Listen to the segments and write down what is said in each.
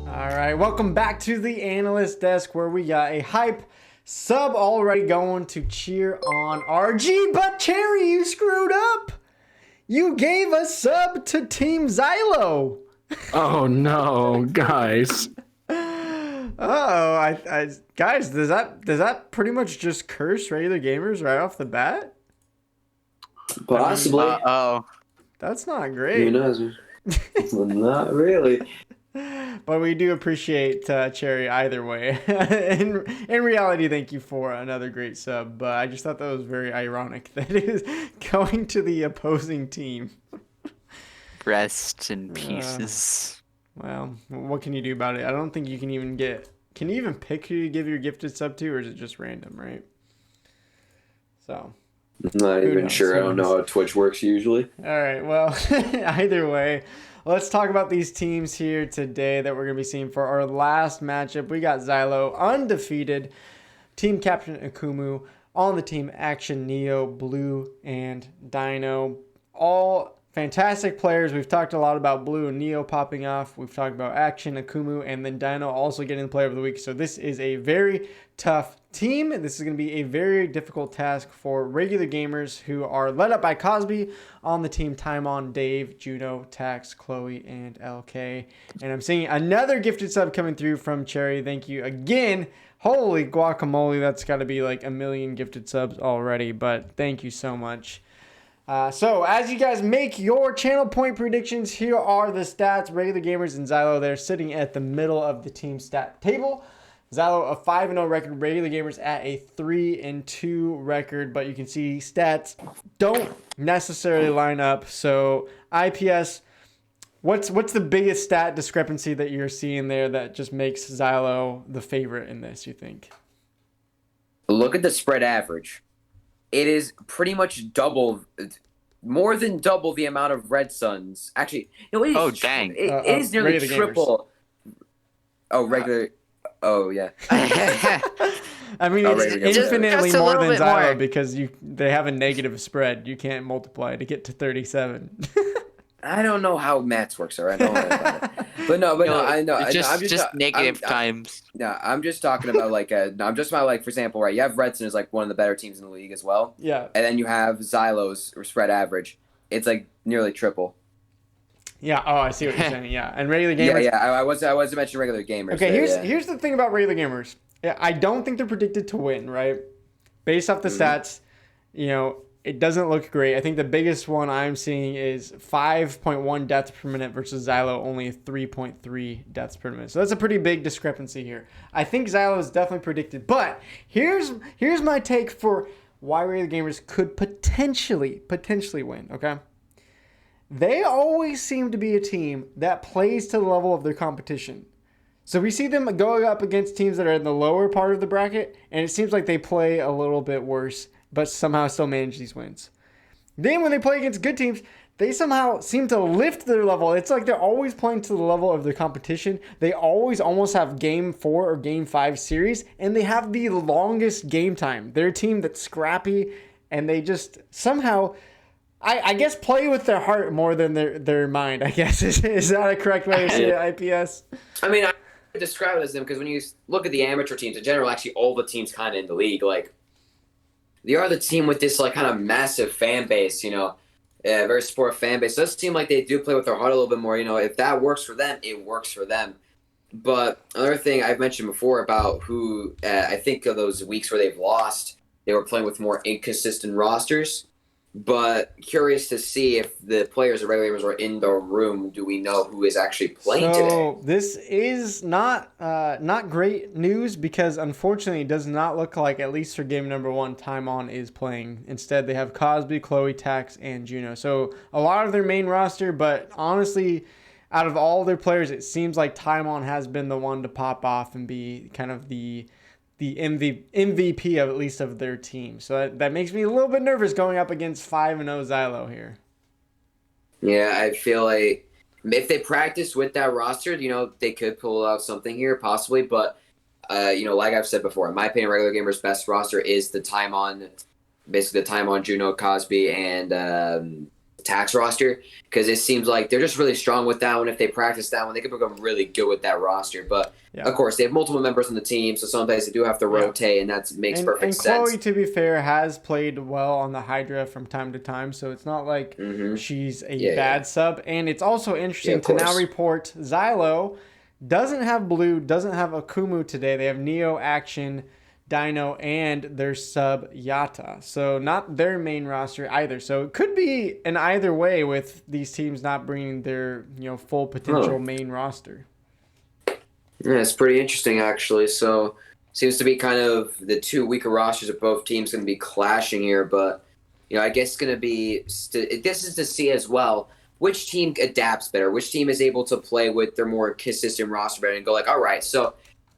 All right, welcome back to the analyst desk where we got a hype sub already going to cheer on RG, but Cherry, you screwed up. You gave a sub to Team Xylo. Oh no, guys. Guys, does that pretty much just curse regular gamers right off the bat? Possibly. Oh, That's not Who great. knows? Well, not really. But we do appreciate Cherry either way. in reality, thank you for another great sub. But I just thought that was very ironic that it is going to the opposing team. rest in pieces. Well, what can you do about it? I don't think you can even get... Can you even pick who you give your gifted sub to, or is it just random, right? So... I'm not Who even knows? sure. I don't know how Twitch works usually. All right, well, either way, let's talk about these teams here today that we're going to be seeing for our last matchup. We got Xylo, undefeated, team captain Akumu, on the team Action, Neo, Blue, and Dino. All fantastic players. We've talked a lot about Blue and Neo popping off. We've talked about Action, Akumu, and then Dino also getting the player of the week. So this is a very tough team. This is going to be a very difficult task for regular gamers who are led up by Cosby on the team. Time on Dave, Juno, Tax, Chloe, and LK. And I'm seeing another gifted sub coming through from Cherry. Thank you again. Holy guacamole, that's got to be like a million gifted subs already, but thank you so much. So as you guys make your channel point predictions, here are the stats. Regular gamers and Xylo, they're sitting at the middle of the team stat table. Xylo a 5-0 record, regular gamers at a 3-2 record, but you can see stats don't necessarily line up. So IPS, what's the biggest stat discrepancy that you're seeing there that just makes Xylo the favorite in this, you think? Look at the spread average. It is pretty much more than double the amount of Red Suns. Actually, no, it is. Oh, dang. It is nearly regular triple. Oh, regular. Oh, yeah. I mean, Oh, it's regular gamers. infinitely Just a more little than bit Xylo more. because they have a negative spread. You can't multiply to get to 37. I don't know how maths works, all right? Don't worry about it. But no, I know. It's I'm just negative times. No, I'm just talking about I'm just about for example, right? You have Redson as like one of the better teams in the league as well, Yeah. and then you have Xylo's spread average. It's like nearly triple. Yeah. Oh, I see what you're saying. Yeah. And regular Yeah, gamers. yeah. I wasn't mentioning regular gamers. Okay. there, Here's the thing about regular gamers. Yeah, I don't think they're predicted to win, right? Based off the stats, it doesn't look great. I think the biggest one I'm seeing is 5.1 deaths per minute versus Xylo only 3.3 deaths per minute. So that's a pretty big discrepancy here. I think Xylo is definitely predicted, but here's my take for why regular gamers could potentially win. Okay, they always seem to be a team that plays to the level of their competition. So we see them going up against teams that are in the lower part of the bracket, and it seems like they play a little bit worse, but somehow still manage these wins. Then when they play against good teams, they somehow seem to lift their level. It's like they're always playing to the level of their competition. They always almost have game 4 or game 5 series, and they have the longest game time. They're a team that's scrappy, and they just somehow... I guess play with their heart more than their mind, I guess. Is that a correct way to say it, IPS? I mean, I would describe it as them because when you look at the amateur teams in general, actually all the teams kind of in the league, like they are the team with this like kind of massive fan base, very supportive fan base. It does seem like they do play with their heart a little bit more. If that works for them, it works for them. But another thing I've mentioned before about who I think of those weeks where they've lost, they were playing with more inconsistent rosters. But curious to see if the players or regular gamers are in the room. Do we know who is actually playing today? So this is not great news because unfortunately it does not look like, at least for game number 1, Time On is playing. Instead, they have Cosby, Chloe, Tax, and Juno. So a lot of their main roster, but honestly, out of all their players, it seems like Time On has been the one to pop off and be kind of the MVP of at least of their team. So that makes me a little bit nervous going up against 5-0 Xylo here. Yeah, I feel like if they practice with that roster, they could pull out something here possibly. But, like I've said before, in my opinion, regular gamers' best roster is basically the Time On Juno, Cosby, and tax roster, because it seems like they're just really strong with that one. If they practice that one, they could become really good with that roster. But Yeah. of course, they have multiple members on the team, so sometimes they do have to rotate, and that makes perfect and sense. Chloe, to be fair, has played well on the Hydra from time to time, so it's not like she's a bad sub. And it's also interesting to now report Xylo doesn't have Blue, doesn't have Akumu today. They have Neo, Action, Dino, and their sub Yata. So not their main roster either. So it could be an either way with these teams not bringing their full potential main roster. Yeah, it's pretty interesting actually. So seems to be kind of the two weaker rosters of both teams going to be clashing here. But I guess it's going to be this is to see as well which team adapts better, which team is able to play with their more consistent roster better and go like, all right, so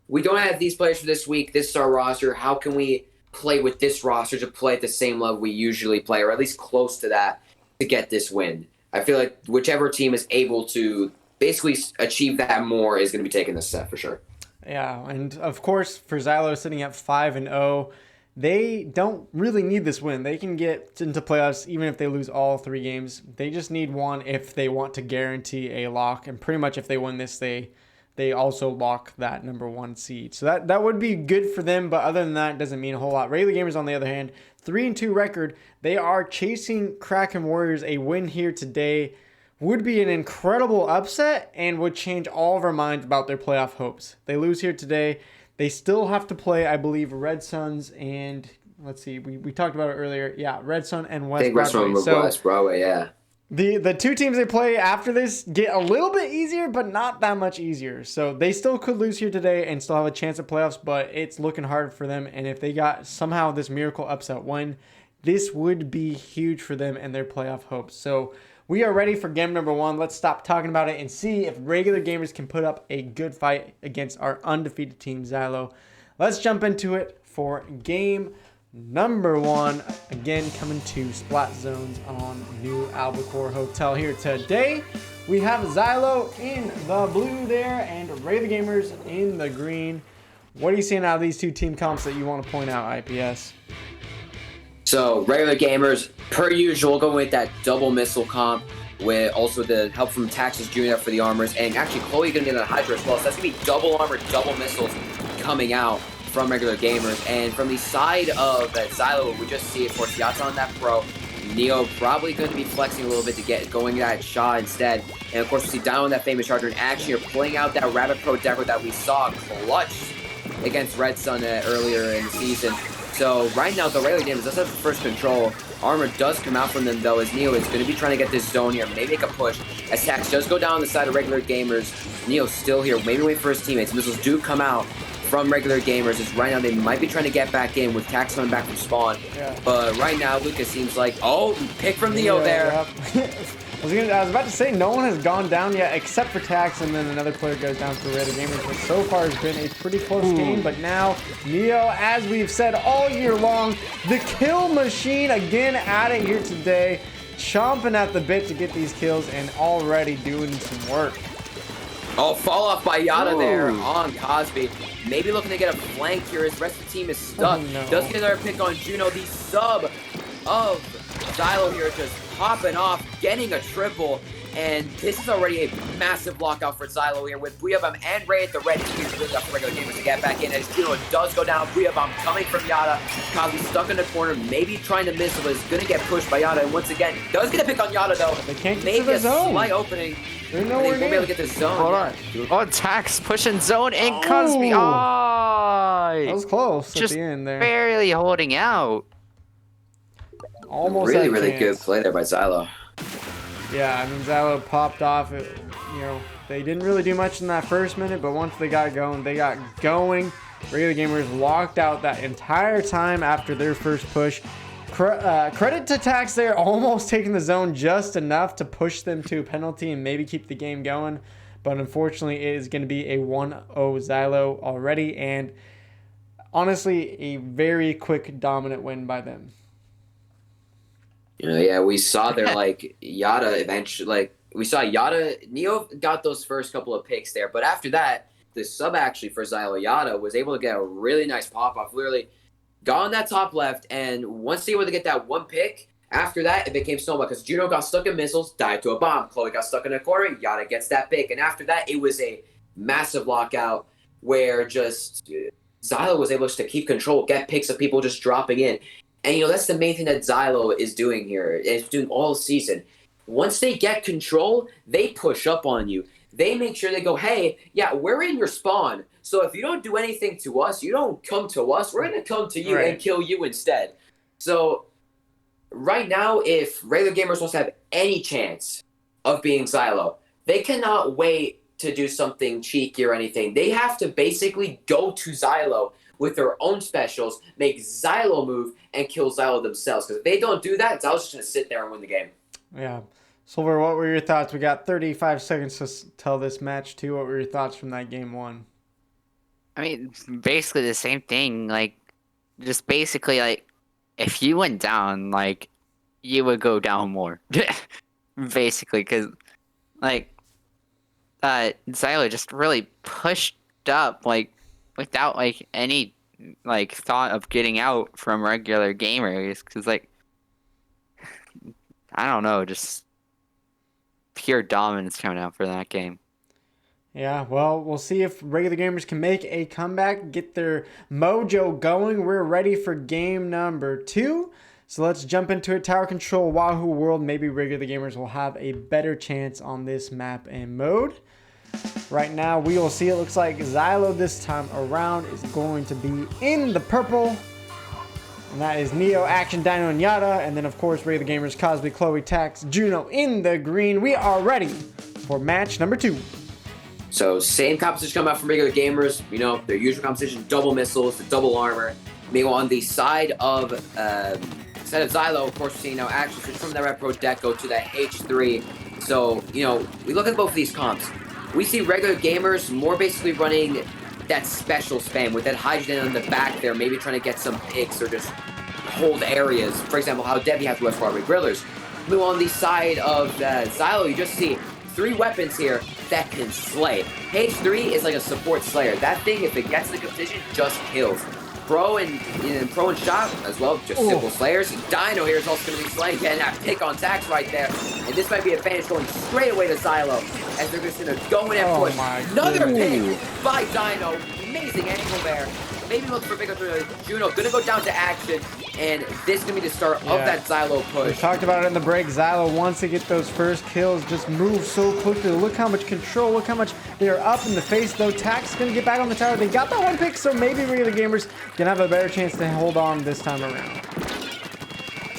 we don't have these players for this week. This is our roster. How can we play with this roster to play at the same level we usually play, or at least close to that, to get this win? I feel like whichever team is able to basically achieve that more is going to be taking this set for sure. Yeah, and of course, for Xylo sitting at 5-0, they don't really need this win. They can get into playoffs even if they lose all 3 games. They just need one if they want to guarantee a lock, and pretty much if they win this, they also lock that number 1 seed. So that would be good for them, but other than that, it doesn't mean a whole lot. Regular Gamers, on the other hand, 3-2 record. They are chasing Kraken Warriors. A win here today would be an incredible upset and would change all of our minds about their playoff hopes. They lose here today. They still have to play, I believe, Red Suns and, let's see, we talked about it earlier. Yeah, Red Sun and West Broadway. West Broadway, yeah. The 2 teams they play after this get a little bit easier, but not that much easier. So they still could lose here today and still have a chance at playoffs, but it's looking hard for them. And if they got somehow this miracle upset win, this would be huge for them and their playoff hopes. So we are ready for game number 1. Let's stop talking about it and see if regular gamers can put up a good fight against our undefeated team, Xylo. Let's jump into it for game number 1. Again, coming to Splat Zones on New Albacore Hotel here today. We have Xylo in the blue there and regular gamers in the green. What are you seeing out of these 2 team comps that you want to point out, IPS? So regular gamers, per usual, going with that double missile comp with also the help from Taxis Jr. for the armors. And actually, Chloe going to get a Hydra as well. So that's going to be double armor, double missiles coming out from regular gamers. And from the side of that Xylo, we just see, of course, Yata on that pro. Neo probably going to be flexing a little bit to get going that shot instead. And of course, we see down on that famous charger. And actually, you're playing out that Rabbit Pro Decker that we saw clutch against Red Sun earlier in the season. So right now, the regular gamers does have first control. Armor does come out from them, though, as Neo is going to be trying to get this zone here. Maybe make a push. As Tax does go down on the side of regular gamers. Neo's still here. Maybe wait for his teammates. Missiles do come out from regular gamers. As right now, they might be trying to get back in with Tax coming back from spawn. Yeah. But right now, Lucas seems like, pick from Neo there. Yep. I was about to say, no one has gone down yet except for Tax, and then another player goes down for Regular Gamers. But so far, it's been a pretty close game. But now, Neo, as we've said all year long, the kill machine again at it here today, chomping at the bit to get these kills and already doing some work. Oh, fall off by Yata there on Cosby. Maybe looking to get a flank here. His rest of the team is stuck. Does get another pick on Juno. The sub of Xylo here just popping off, getting a triple. And this is already a massive lockout for Xylo here with Buyabam and Ray at the red team. Really got for regular gamers to get back in as Juno does go down. Buyabam coming from Yata. Cosby stuck in the corner, maybe trying to miss, but is going to get pushed by Yata. And once again, does get a pick on Yata though. They can't get maybe to the a zone. Slight opening. They're nowhere near. They won't be able to get this zone. Hold on. Oh, Tax pushing zone and Cosby. Oh, that was close just at the end there. Barely holding out. Almost really good play there by Xylo. Yeah, I mean, Xylo popped off. They didn't really do much in that first minute, but once they got going, Regular Gamers locked out that entire time after their first push. Credit to Tax there, almost taking the zone just enough to push them to a penalty and maybe keep the game going. But unfortunately, it is going to be a 1-0 Xylo already, and honestly, a very quick, dominant win by them. Yeah, we saw there, Yata eventually, we saw Yata, Neo got those first couple of picks there, but after that, the sub actually for Xylo Yata was able to get a really nice pop-off, literally got on that top left, and once they were able to get that one pick, After that, it became snowball because Juno got stuck in missiles, died to a bomb. Chloe got stuck in a corner, Yada gets that pick. And after that, it was a massive lockout where just Xylo was able to keep control, get picks of people just dropping in. And, that's the main thing that Xylo is doing here. It's doing all season. Once they get control, they push up on you. They make sure they go, hey, yeah, we're in your spawn. So if you don't do anything to us, you don't come to us, we're going to come to you and kill you instead. So right now, if regular gamers wants to have any chance of being Xylo, they cannot wait to do something cheeky or anything. They have to basically go to Xylo with their own specials, make Xylo move, and kill Xylo themselves. Because if they don't do that, Xylo's just going to sit there and win the game. Yeah. Silver, what were your thoughts? We got 35 seconds to tell this match, too. What were your thoughts from that game one? I mean, basically the same thing. Like, just basically, like, if you went down, like, you would go down more. Basically, because, like, Xylo just really pushed up, like, without, like, any, like, thought of getting out from regular gamers. Because, like, I don't know, just pure dominance coming out for that game. Yeah, well, we'll see if regular gamers can make a comeback, get their mojo going. We're ready for game number 2. So let's jump into it. Tower Control, Wahoo World. Maybe regular gamers will have a better chance on this map and mode. Right now, we will see. It looks like Xylo this time around is going to be in the purple. And that is Neo, Action, Dino, and Yada. And then, of course, regular gamers, Cosby, Chloe, Tax, Juno in the green. We are ready for match number 2. So same composition coming out from regular gamers. Their usual composition, double missiles, the double armor. Meanwhile, on the side of Xylo, of course, we're seeing now Action switch from that Red Pro Deco to that H3. So, we look at both of these comps. We see regular gamers more basically running that special spam with that hydrogen on the back there, maybe trying to get some picks or just hold areas. For example, how Debbie has West Broadway Grillers. Meanwhile, on the side of Xylo, you just see 3 weapons here that can slay. H3 is like a support slayer. That thing, if it gets the good position, just kills. Pro and Shot as well, just simple slayers. Dino here is also going to be slaying, getting that pick on Tax right there. And this might be a advantage going straight away to Xylo as they're just going to go in and push. Another pick by Dino. Amazing angle there. Maybe look for bigger Juno. Going to go down to Action. And this is going to be the start of that Xylo push. We talked about it in the break. Xylo wants to get those first kills. Just move so quickly. Look how much control. Look how much they are up in the face, though. Tax is going to get back on the tower. They got that one pick, so maybe regular gamers can have a better chance to hold on this time around.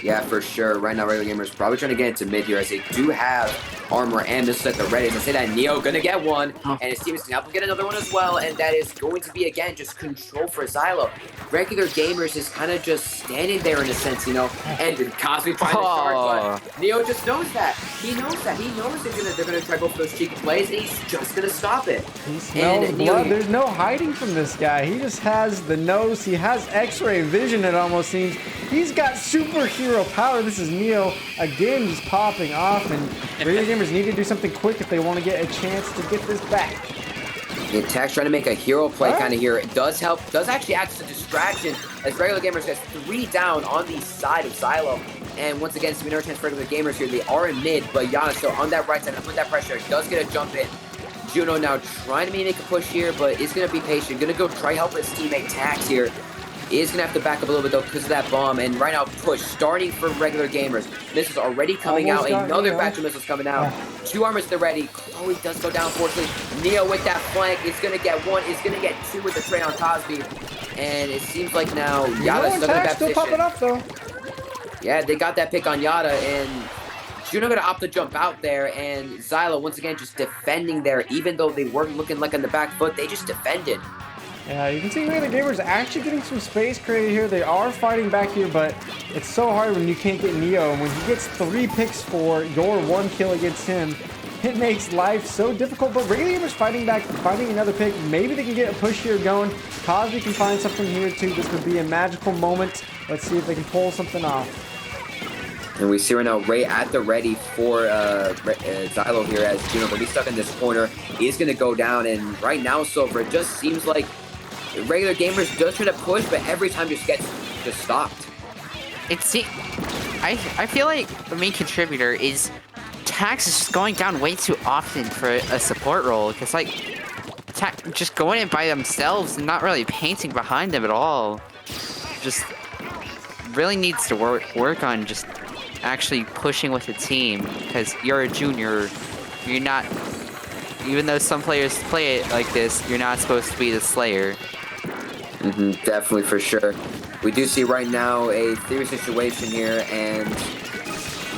Yeah, for sure. Right now, regular gamers probably trying to get into mid here as they do have armor and missiles at the ready. As I say that, Neo going to get one, and his team is going to help him get another one as well, and that is going to be, again, just control for Xylo. Regular gamers is kind of just standing there in a sense, and Cosby trying to charge, but Neo just knows that. He knows that. He knows they're gonna try to go for those cheeky plays, and he's just going to stop it. He smells blood. There's no hiding from this guy. He just has the nose. He has X-ray vision, it almost seems. He's got superhero power. This is Neo, again, just popping off, and regular gamers need to do something quick if they want to get a chance to get this back. The attack's trying to make a hero play kind of here. It does help, does actually act as a distraction as regular gamers gets 3 down on the side of Xylo. And once again, some chance for regular gamers here. They are in mid, but Yana still on that right side and put that pressure. It does get a jump in. Juno now trying to make a push here, but is going to be patient. Going to go try help his teammate Tax here. Is going to have to back up a little bit, though, because of that bomb. And right now, push, starting for regular gamers. Missiles already coming out. Another batch of missiles coming out. 2 armors to the ready. Chloe does go down, unfortunately. Neo with that flank is going to get 1. Is going to get 2 with the trade on Cosby. And it seems like now Yada's stuck in that still position. popping up, though. Yeah, they got that pick on Yada. And Juno going to opt to jump out there. And Xylo, once again, just defending there. Even though they weren't looking like on the back foot, they just defended. Yeah, you can see the gamers actually getting some space created here. They are fighting back here, but it's so hard when you can't get Neo. And when he gets 3 picks for your 1 kill against him, it makes life so difficult. But regular gamers fighting back, finding another pick. Maybe they can get a push here going. Cosby can find something here too. This would be a magical moment. Let's see if they can pull something off. And we see right now Ray at the ready for Xylo here as Juno will be stuck in this corner. He's going to go down, and right now, Silver, it just seems like regular gamers does try to push, but every time just gets stopped. I feel like the main contributor is Tax is just going down way too often for a support role, because like just going in by themselves and not really painting behind them at all. Just really needs to work on just actually pushing with the team, because you're a junior. You're not, even though some players play it like this, you're not supposed to be the Slayer. Definitely, for sure. We do see right now a theory situation here, and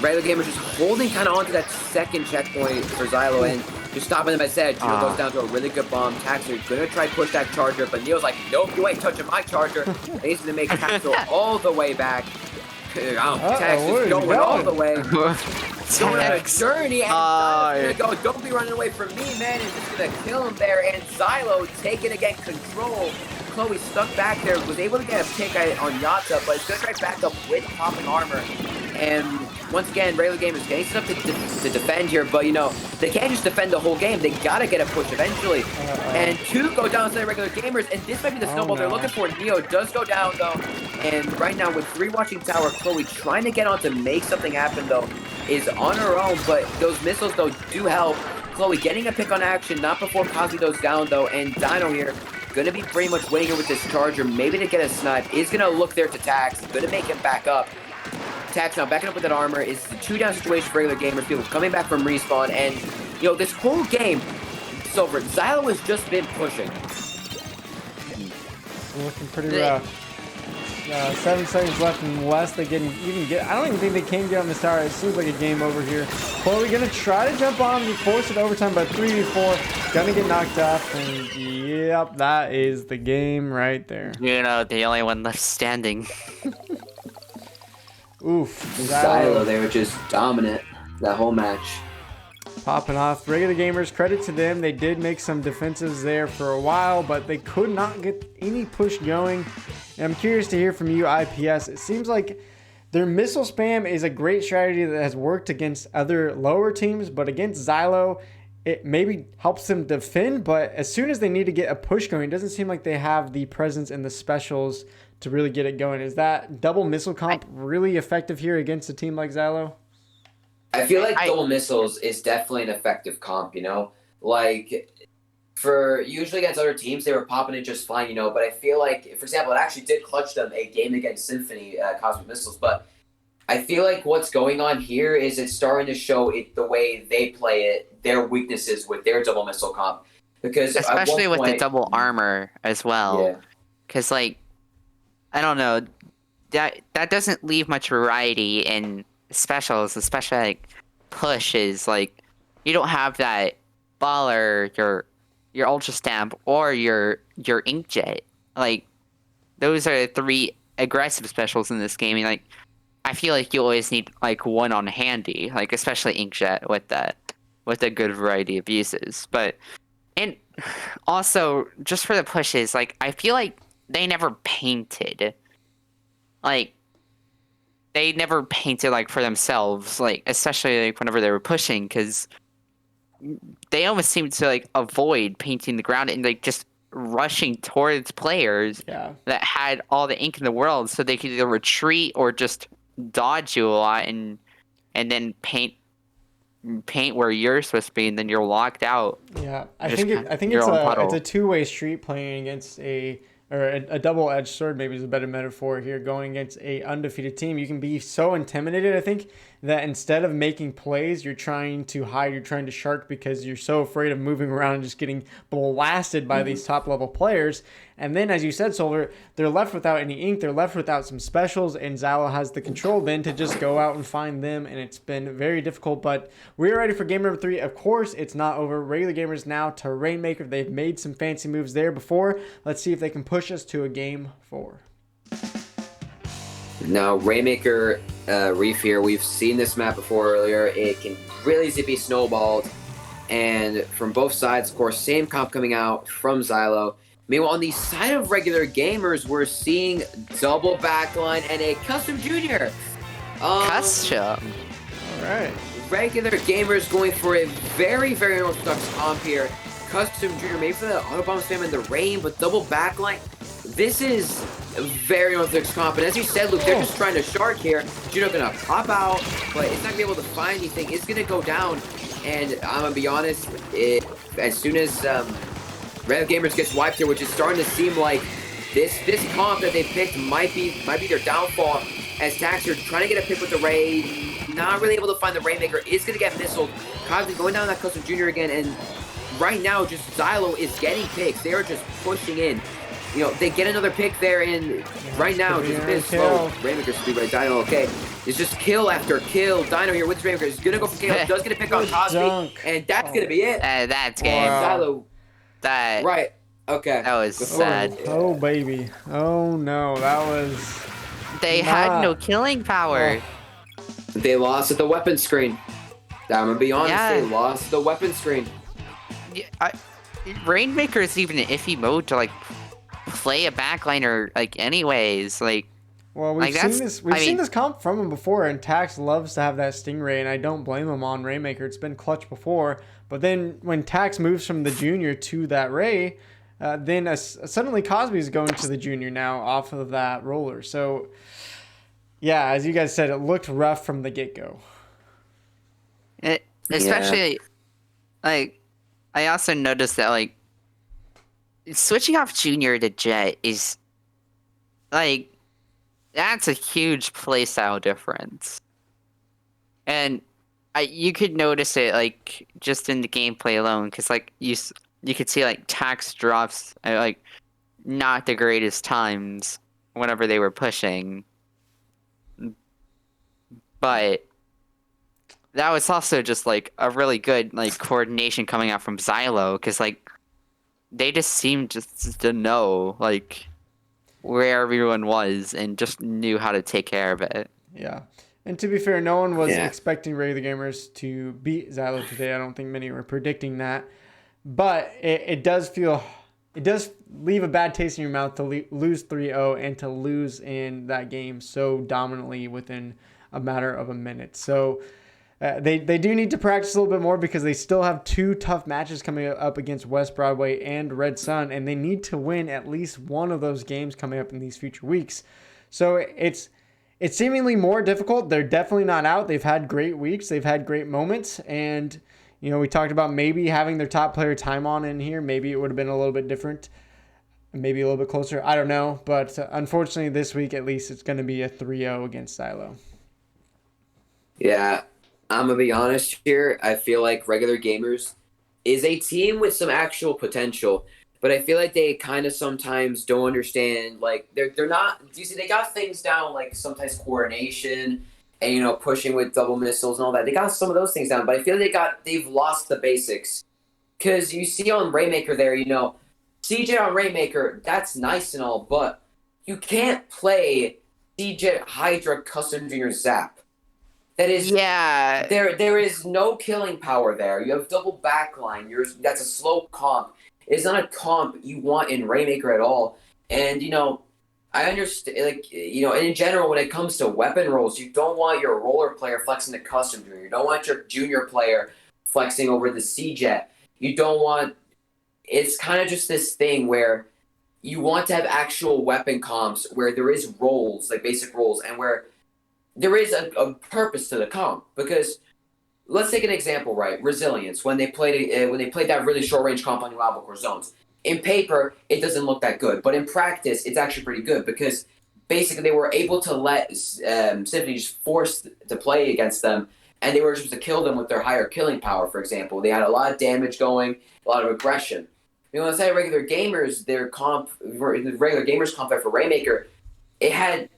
regular gamers just holding kind of onto that second checkpoint for Xylo and just stopping them at edge. Gino goes down to a really good bomb. Taxer gonna try to push that charger, but Neo's like, nope, you ain't touching my charger. And he's gonna make Taxer all the way back. Taxer's going all the way. Going on a journey, and Xylo's gonna go, don't be running away from me, man. And just gonna kill him there. And Xylo taking again control. Chloe stuck back there, was able to get a pick on Yata, but it's gonna try back up with popping armor. And once again, regular gamers getting stuff to defend here, but you know, they can't just defend the whole game. They gotta get a push eventually. And 2 go down instead of regular gamers, and this might be the snowball they're looking for. Neo does go down though, and right now with 3 watching tower, Chloe trying to get on to make something happen though, is on her own, but those missiles though do help. Chloe getting a pick on action, not before Kazi goes down though, and Dino here gonna be pretty much winning it with this charger, maybe to get a snipe, is gonna look there to Tax, gonna make him back up. Tax now backing up with that armor, is the 2-down situation for regular gamers, people coming back from respawn, and you know, this whole game, Silver, Xylo has just been pushing. Looking pretty rough. 7 seconds left unless they can even get. I don't even think they can get on this tower. It seems like a game over here. Chloe gonna try to jump on, force it overtime, but 3v4 gonna get knocked off, and yep, that is the game right there. You know, the only one left standing. Oof. Xylo, they were just dominant that whole match. Popping off. Regular gamers, credit to them. They did make some defensives there for a while, but they could not get any push going. And I'm curious to hear from you, IPS. It seems like their missile spam is a great strategy that has worked against other lower teams, but against Xylo, it maybe helps them defend, but as soon as they need to get a push going, it doesn't seem like they have the presence and the specials to really get it going. Is that double missile comp really effective here against a team like Xylo? I feel like double missiles is definitely an effective comp, you know? Like, for usually against other teams, they were popping it just fine, you know? But I feel like, for example, it actually did clutch them a game against Symphony Cosmic Missiles. But I feel like what's going on here is it's starting to show it the way they play it, their weaknesses with their double missile comp. Because especially with the double armor as well. Yeah. Because, like, I don't know, that doesn't leave much variety in specials, especially like pushes. Like, you don't have that baller, your ultra stamp, or your inkjet. Like, those are 3 aggressive specials in this game. And, like, I feel like you always need like one on handy, like especially inkjet with a good variety of uses. But and also just for the pushes, like I feel like they never painted. Like, they never painted, like, for themselves, like, especially, like, whenever they were pushing, because they almost seemed to, like, avoid painting the ground and, like, just rushing towards players that had all the ink in the world, so they could either retreat or just dodge you a lot and then paint where you're supposed to be, and then you're locked out. Yeah, I think it's a two-way street playing against a double-edged sword. Maybe is a better metaphor here. Going against a undefeated team, you can be so intimidated, I think, that instead of making plays, you're trying to hide, you're trying to shark because you're so afraid of moving around and just getting blasted by these top-level players. And then, as you said, Solver, they're left without any ink, they're left without some specials, and Xylo has the control then to just go out and find them, and it's been very difficult. But we're ready for game number 3. Of course, it's not over. Regular gamers now to Rainmaker. They've made some fancy moves there before. Let's see if they can push us to a game 4. Now, Rainmaker Reef here, we've seen this map before earlier. It can really easily be snowballed. And from both sides, of course, same comp coming out from Xylo. Meanwhile, on the side of regular gamers, we're seeing double backline and a custom junior. Custom? Alright. Regular gamers going for a very, very orthodox comp here. Custom junior, maybe for the autobomb spam in the rain, but double backline. this is a very unorthodox comp. And as you said, Luke, they're just trying to shark here. Juno gonna pop out, but it's not gonna be able to find anything. It's gonna go down. And I'm gonna be honest, as soon as Red Gamers gets wiped here, which is starting to seem like this comp that they picked might be their downfall. As Taxer trying to get a pick with the Ray, not really able to find the Rainmaker, is gonna get missiled. Cosby going down that Custom Junior again, and right now just Xylo is getting picks. They are just pushing in. You know, they get another pick there, and right now just a bit slow. Rainmaker should be right. Dino, okay. It's just kill after kill. Dino here with his Rainmaker. He's gonna go for KO. Does get a pick on Cosby, and that's gonna be it. That's game. Xylo. That Right. Okay. That was sad. Oh baby. Oh no, that was. They had no killing power. They lost at the weapon screen. I'm gonna be honest. Yeah. They lost the weapon screen. Yeah, Rainmaker is even an iffy mode to like play a backliner like anyways. Like, Well, we've like, seen that's- this. I We've seen mean- this comp from him before, and Tax loves to have that Stingray, and I don't blame him on Rainmaker. It's been clutch before, but then when Tax moves from the junior to that Ray, then suddenly Cosby's going to the junior now off of that roller. So, yeah, as you guys said, it looked rough from the get go. especially like I also noticed that like switching off junior to Jet is like that's a huge playstyle difference, and you could notice it like just in the gameplay alone, because like you could see like Tax drops at like not the greatest times whenever they were pushing, but that was also just like a really good like coordination coming out from Xylo, because like they just seemed just to know like where everyone was and just knew how to take care of it. Yeah. And to be fair, no one was Yeah. expecting Regular Gamers to beat Xylo today. I don't think many were predicting that. But it does leave a bad taste in your mouth to lose 3-0 and to lose in that game so dominantly within a matter of a minute. So they do need to practice a little bit more, because they still have 2 tough matches coming up against West Broadway and Red Sun, and they need to win at least one of those games coming up in these future weeks. So it's seemingly more difficult. They're definitely not out. They've had great weeks. They've had great moments. And, you know, we talked about maybe having their top player time on in here. Maybe it would have been a little bit different. Maybe a little bit closer. I don't know. But unfortunately, this week, at least, it's going to be a 3-0 against Xylo. Yeah, I'm gonna be honest here. I feel like Regular Gamers is a team with some actual potential, but I feel like they kind of sometimes don't understand. Like they're not. You see, they got things down, like sometimes coordination and pushing with double missiles and all that. They got some of those things down, but I feel they've lost the basics. Because you see on Rainmaker there, CJ on Rainmaker, that's nice and all, but you can't play CJ Hydra Custom Junior Zap. That is, Yeah, there is no killing power there. You have double backline. That's a slow comp. It's not a comp you want in Rainmaker at all. And I understand, and in general, when it comes to weapon rolls, you don't want your roller player flexing the custom junior. You don't want your junior player flexing over the C-Jet. You don't want. It's kind of just this thing where you want to have actual weapon comps where there is rolls, like basic rolls, and where there is a purpose to the comp. Because let's take an example, right? Resilience, when they played that really short range comp on New Albacore zones. In paper, it doesn't look that good, but in practice, it's actually pretty good, because basically they were able to let Symphony just force to play against them, and they were supposed to kill them with their higher killing power. For example, they had a lot of damage going, a lot of aggression. Inside Regular Gamers, the Regular Gamers comp there for Rainmaker, it had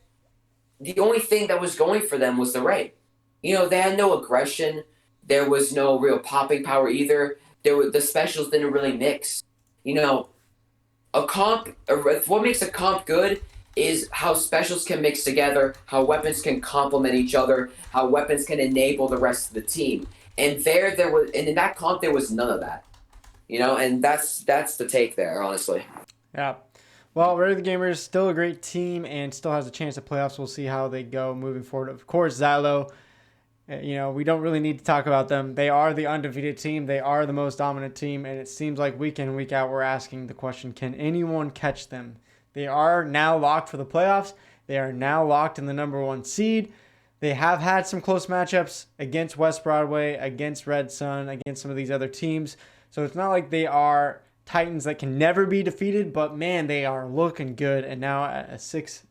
the only thing that was going for them was the Ray. They had no aggression. There was no real popping power either. The specials didn't really mix. What makes a comp good is how specials can mix together, how weapons can complement each other, how weapons can enable the rest of the team. And in that comp there was none of that. And that's the take there, honestly. Yeah. Well, Rare the Gamer is still a great team and still has a chance at playoffs. We'll see how they go moving forward. Of course, Xylo, we don't really need to talk about them. They are the undefeated team. They are the most dominant team, and it seems like week in and week out we're asking the question, can anyone catch them They are now locked for the playoffs. They are now locked in the number 1 seed. They have had some close matchups against West Broadway, against Red Sun, against some of these other teams. So it's not like they are Titans that can never be defeated, but man, they are looking good. And now at a 6-0